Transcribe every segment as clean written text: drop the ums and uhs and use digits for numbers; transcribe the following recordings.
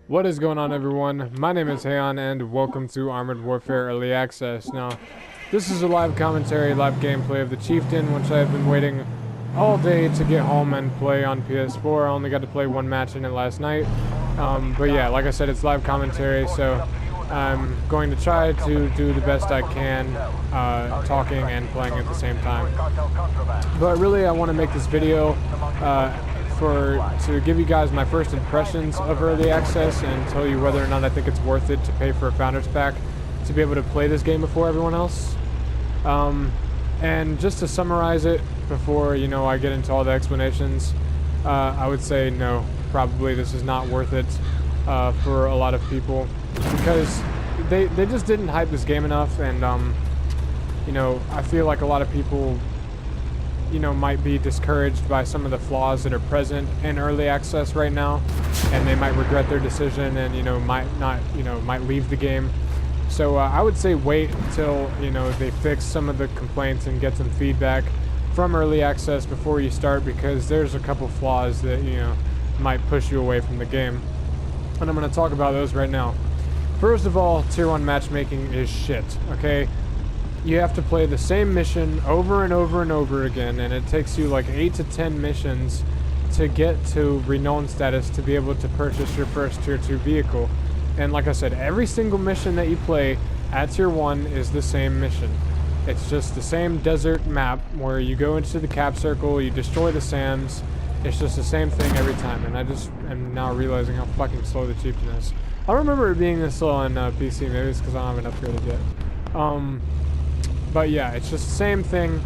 What is going on, everyone? My name is Hayon and welcome to Armored Warfare Early Access. Now, this is a live commentary, live gameplay of the Chieftain, which I have been waiting all day to get home and play on PS4. I only got to play one match in it last night. But yeah, like I said, it's live commentary, so I'm going to try to do the best I can, talking and playing at the same time. But really, I want to make this video to give you guys my first impressions of early access and tell you whether or not I think it's worth it to pay for a founder's pack to be able to play this game before everyone else. And just to summarize it before I get into all the explanations, I would say no, probably this is not worth it for a lot of people because they just didn't hype this game enough, and I feel like a lot of people might be discouraged by some of the flaws that are present in early access right now, and they might regret their decision and might leave the game. So I would say wait until they fix some of the complaints and get some feedback from early access before you start, because there's a couple flaws that might push you away from the game, and I'm going to talk about those right now. First of all, tier 1 matchmaking is shit, okay? You have to play the same mission over and over and over again, and it takes you like 8 to 10 missions to get to renown status to be able to purchase your first tier 2 vehicle. And like I said, every single mission that you play at tier 1 is the same mission. It's just the same desert map where you go into the cap circle, you destroy the SAMs. It's just the same thing every time, and I just am now realizing how fucking slow the Chieftain is. I don't remember it being this slow on PC, maybe it's because I haven't upgraded yet. But yeah, it's just the same thing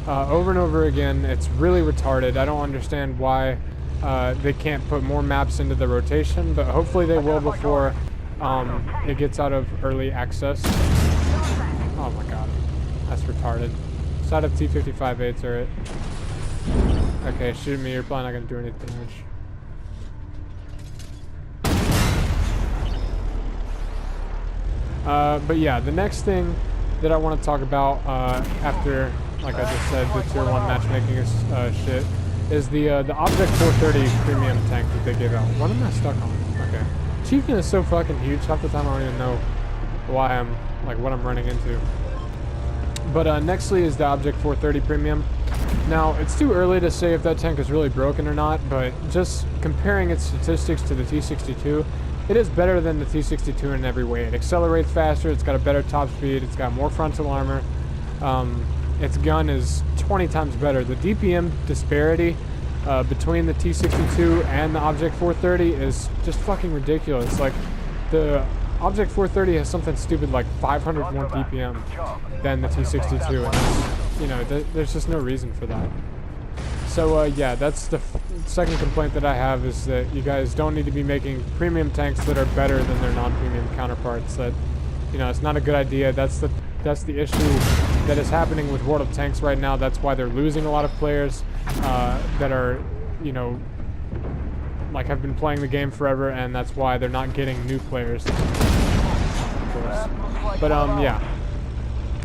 over and over again. It's really retarded. I don't understand why they can't put more maps into the rotation, but hopefully they will before it gets out of early access. Oh my god, that's retarded. Side of T-55A turret. Okay, shoot me, you're probably not going to do any damage. But yeah, the next thing that I want to talk about after, like I just said, the tier 1 matchmaking is shit, is the Object 430 premium tank that they gave out. What am I stuck on? Okay. Chieftain is so fucking huge, half the time I don't even know what I'm running into. But nextly is the Object 430 premium. Now, it's too early to say if that tank is really broken or not, but just comparing its statistics to the T62, it is better than the T62 in every way. It accelerates faster, it's got a better top speed, it's got more frontal armor, its gun is 20 times better. The DPM disparity between the T62 and the Object 430 is just fucking ridiculous. Like, the Object 430 has something stupid like 500 more DPM than the T62, and that's, there's just no reason for that. So yeah, that's the second complaint that I have, is that you guys don't need to be making premium tanks that are better than their non-premium counterparts. That it's not a good idea. That's the issue that is happening with World of Tanks right now. That's why they're losing a lot of players that are have been playing the game forever, and that's why they're not getting new players, of course. But yeah,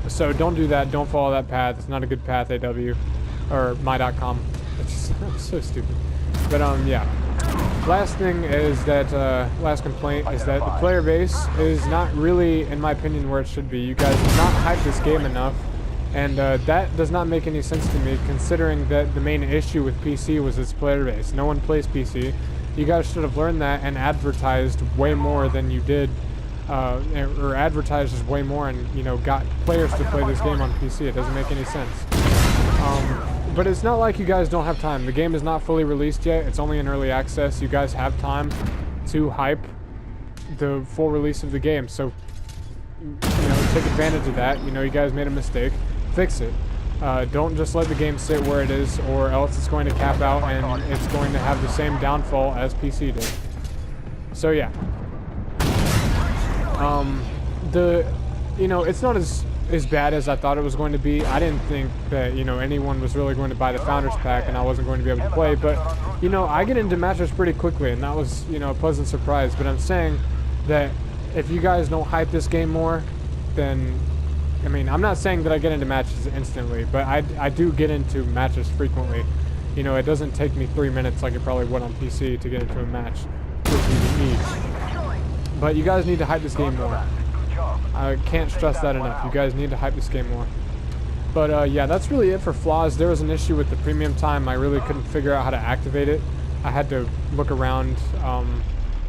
so don't do that. Don't follow that path. It's not a good path, AW or my.com. It's so stupid. But yeah, last thing is that last complaint is that the player base is not really, in my opinion, where it should be. You guys did not hype this game enough, and that does not make any sense to me, considering that the main issue with PC was its player base. No one plays PC. You guys should have learned that and advertised way more than you did, or advertised way more and got players to play this game on PC. It doesn't make any sense. But it's not like you guys don't have time. The game is not fully released yet. It's only in early access. You guys have time to hype the full release of the game. So, take advantage of that. You guys made a mistake. Fix it. Don't just let the game sit where it is, or else it's going to cap out and it's going to have the same downfall as PC did. So yeah. It's not as bad as I thought it was going to be. I didn't think that anyone was really going to buy the Founders Pack and I wasn't going to be able to play, but I get into matches pretty quickly, and that was a pleasant surprise. But I'm saying that if you guys don't hype this game more, then I'm not saying that I get into matches instantly, but I do get into matches frequently. It doesn't take me 3 minutes like it probably would on PC to get into a match with you need. But you guys need to hype this game more. I can't stress that enough. You guys need to hype this game more. But yeah, that's really it for flaws. There was an issue with the premium time. I really couldn't figure out how to activate it. I had to look around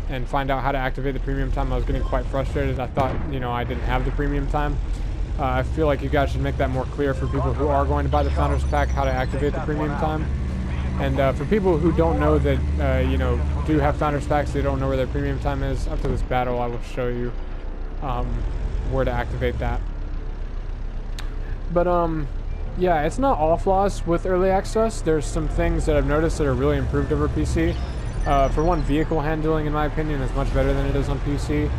and find out how to activate the premium time. I was getting quite frustrated. I thought, you know, I didn't have the premium time. I feel like you guys should make that more clear for people who are going to buy the Founders Pack, how to activate the premium time. And for people who don't know that, you know, do have Founders Packs, they don't know where their premium time is, after this battle I will show you where to activate that. But yeah, it's not all flaws with early access. There's some things that I've noticed that are really improved over PC. For one, vehicle handling, in my opinion, is much better than it is on PC.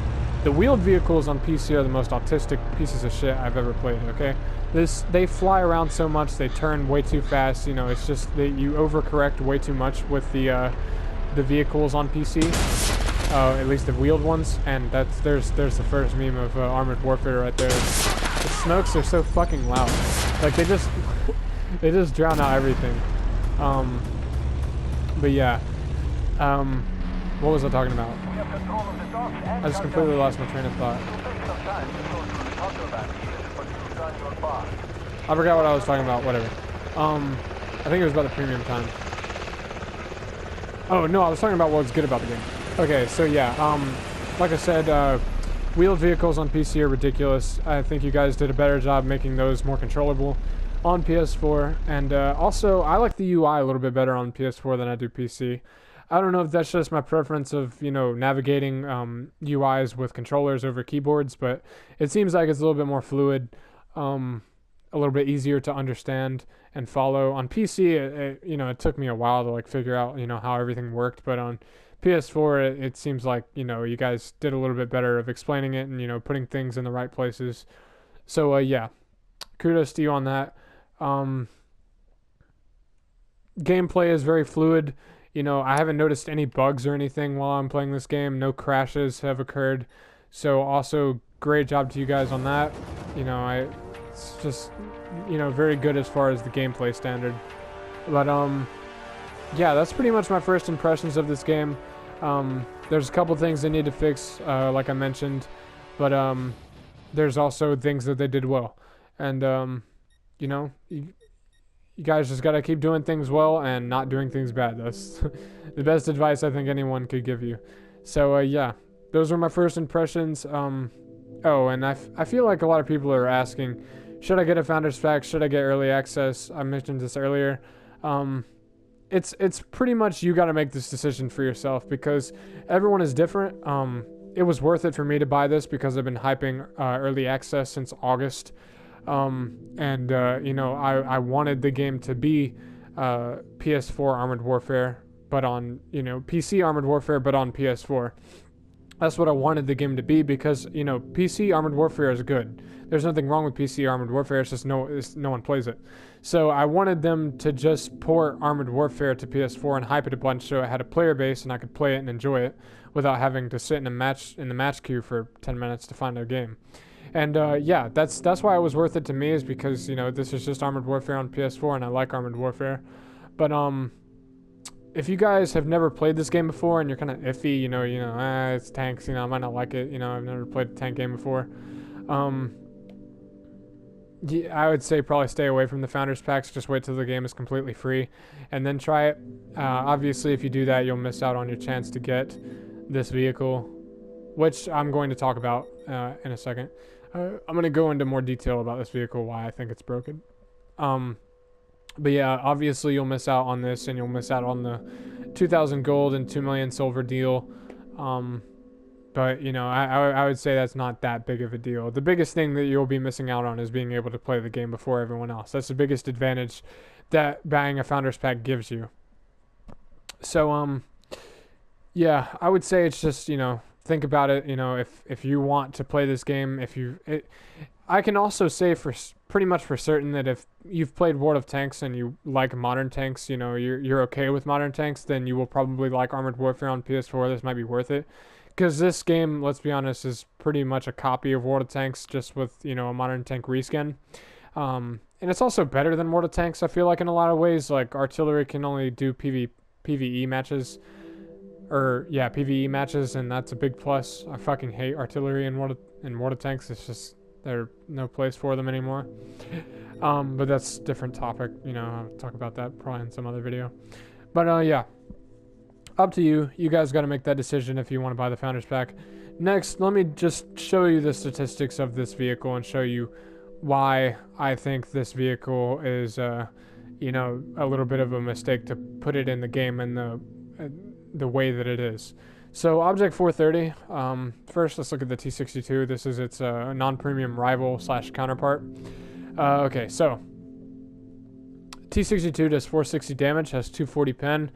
The wheeled vehicles on PC are the most autistic pieces of shit I've ever played, okay? They fly around so much, they turn way too fast, you know, it's just that you overcorrect way too much with the vehicles on PC. At least the wheeled ones, and there's the first meme of Armored Warfare right there. The smokes are so fucking loud. Like, they just drown out everything. But yeah. What was I talking about? I just completely lost my train of thought. I forgot what I was talking about, whatever. I think it was about the premium time. Oh, no, I was talking about what was good about the game. Okay, so yeah, like I said, wheeled vehicles on PC are ridiculous. I think you guys did a better job making those more controllable on PS4. And also, I like the UI a little bit better on PS4 than I do PC. I don't know if that's just my preference of, you know, navigating UIs with controllers over keyboards, but it seems like it's a little bit more fluid, a little bit easier to understand and follow. On PC, you know, it took me a while to like figure out, you know, how everything worked, but on PS4, it seems like, you know, you guys did a little bit better of explaining it and, you know, putting things in the right places. So yeah, kudos to you on that. Gameplay is very fluid. You know, I haven't noticed any bugs or anything while I'm playing this game. No crashes have occurred. So also, great job to you guys on that. You know, it's just, you know, very good as far as the gameplay standard. But, yeah, that's pretty much my first impressions of this game. There's a couple things they need to fix, like I mentioned. But, there's also things that they did well. And, you know, you guys just gotta keep doing things well and not doing things bad. That's the best advice I think anyone could give you. So yeah, those were my first impressions. Oh, and I feel like a lot of people are asking, should I get a Founders Pack? Should I get early access? I mentioned this earlier. It's pretty much you gotta make this decision for yourself because everyone is different. It was worth it for me to buy this because I've been hyping early access since August. You know, I wanted the game to be PS4 Armored Warfare, but on, you know, PC Armored Warfare, but on PS4. That's what I wanted the game to be because, you know, PC Armored Warfare is good. There's nothing wrong with PC Armored Warfare, it's just no one plays it. So I wanted them to just port Armored Warfare to PS4 and hype it a bunch so it had a player base and I could play it and enjoy it without having to sit in the match queue for 10 minutes to find a game. And yeah, that's why it was worth it to me, is because, you know, this is just Armored Warfare on PS4 and I like Armored Warfare. But if you guys have never played this game before and you're kind of iffy, you know, it's tanks, you know, I might not like it, you know, I've never played a tank game before. Yeah, I would say probably stay away from the Founders Packs, just wait till the game is completely free and then try it. Obviously, if you do that, you'll miss out on your chance to get this vehicle, which I'm going to talk about in a second. I'm going to go into more detail about this vehicle, why I think it's broken. But yeah, obviously you'll miss out on this, and you'll miss out on the 2,000 gold and 2 million silver deal. But, you know, I would say that's not that big of a deal. The biggest thing that you'll be missing out on is being able to play the game before everyone else. That's the biggest advantage that buying a Founders Pack gives you. So, yeah, I would say it's just, you know, think about it, you know, if you want to play this game, I can also say for pretty much for certain that if you've played World of Tanks and you like modern tanks, you know, you're okay with modern tanks, then you will probably like Armored Warfare on PS4. This might be worth it. Because this game, let's be honest, is pretty much a copy of World of Tanks, just with, you know, a modern tank reskin. And it's also better than World of Tanks, I feel like, in a lot of ways. Like, artillery can only do PvE matches. or yeah, PvE matches, and that's a big plus. I fucking hate artillery and water tanks. It's just there's no place for them anymore. But that's a different topic. You know, I'll talk about that probably in some other video. But yeah, up to you. You guys got to make that decision if you want to buy the Founders Pack. Next, let me just show you the statistics of this vehicle and show you why I think this vehicle is, you know, a little bit of a mistake to put it in the game in the way that it is. So Object 430, first let's look at the T62. This is its non-premium rival / counterpart. Okay, so T62 does 460 damage, has 240 pen,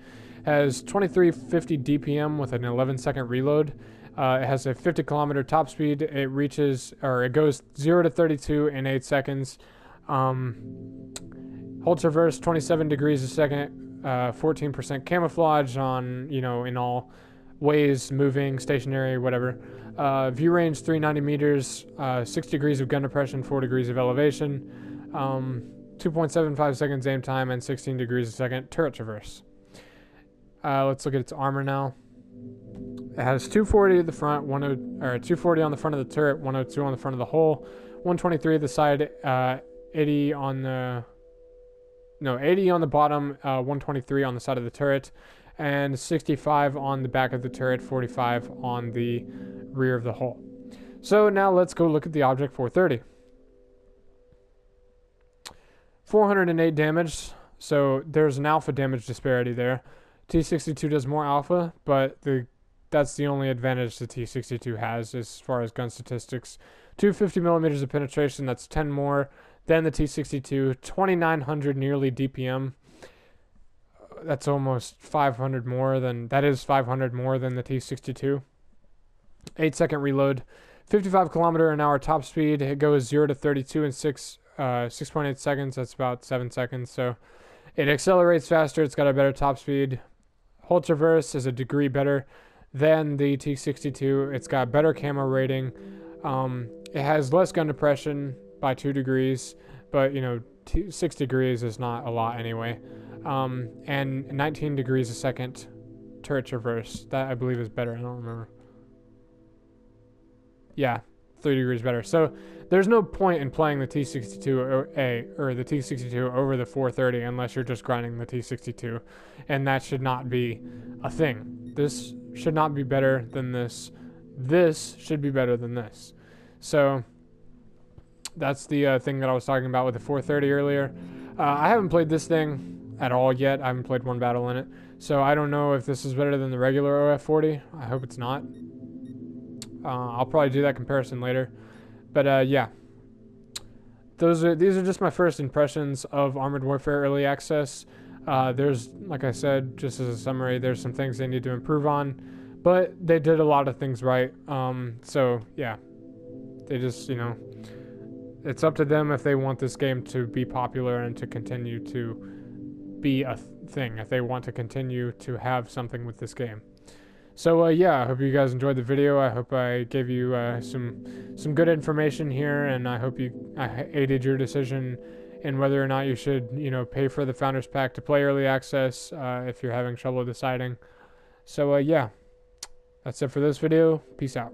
has 2350 DPM with an 11-second reload. It has a 50 kilometer top speed. It goes 0 to 32 in 8 seconds. Hold traverse 27 degrees a second, 14% camouflage on, you know, in all ways, moving, stationary, whatever. View range 390 meters, 6 degrees of gun depression, 4 degrees of elevation, 2.75 seconds aim time, and 16 degrees a second turret traverse. Let's look at its armor now. It has 240 at the front, 240 on the front of the turret, 102 on the front of the hull, 123 at the side, 80 on the bottom, 123 on the side of the turret, and 65 on the back of the turret, 45 on the rear of the hull. So now let's go look at the Object 430. 408 damage, so there's an alpha damage disparity there. T62 does more alpha, but that's the only advantage the T62 has as far as gun statistics. 250 millimeters of penetration, that's 10 more than the T62. 2900 nearly DPM. That's almost 500 more than the T62. 8-second reload. 55 kilometer an hour top speed. It goes 0 to 32 in 6.8 seconds. That's about 7 seconds. So it accelerates faster. It's got a better top speed. Hold traverse is a degree better than the T62. It's got better camo rating. It has less gun depression by 2 degrees, but you know, 6 degrees is not a lot anyway. And 19 degrees a second turret traverse. That I believe is better. I don't remember. Yeah, 3 degrees better. So there's no point in playing the T62A or the T62 over the 430 unless you're just grinding the T62, and that should not be a thing. This should not be better than this. This should be better than this. So that's the thing that I was talking about with the 430 earlier. I haven't played this thing at all yet. I haven't played one battle in it, so I don't know if this is better than the regular OF40. I hope it's not. I'll probably do that comparison later. But yeah, these are just my first impressions of Armored Warfare Early Access. There's, like I said, just as a summary, there's some things they need to improve on, but they did a lot of things right. So yeah, they just, you know, it's up to them if they want this game to be popular and to continue to be a thing, if they want to continue to have something with this game. So yeah, I hope you guys enjoyed the video. I hope I gave you some good information here, and I hope I aided your decision in whether or not you should, you know, pay for the Founders Pack to play Early Access if you're having trouble deciding. So yeah, that's it for this video. Peace out.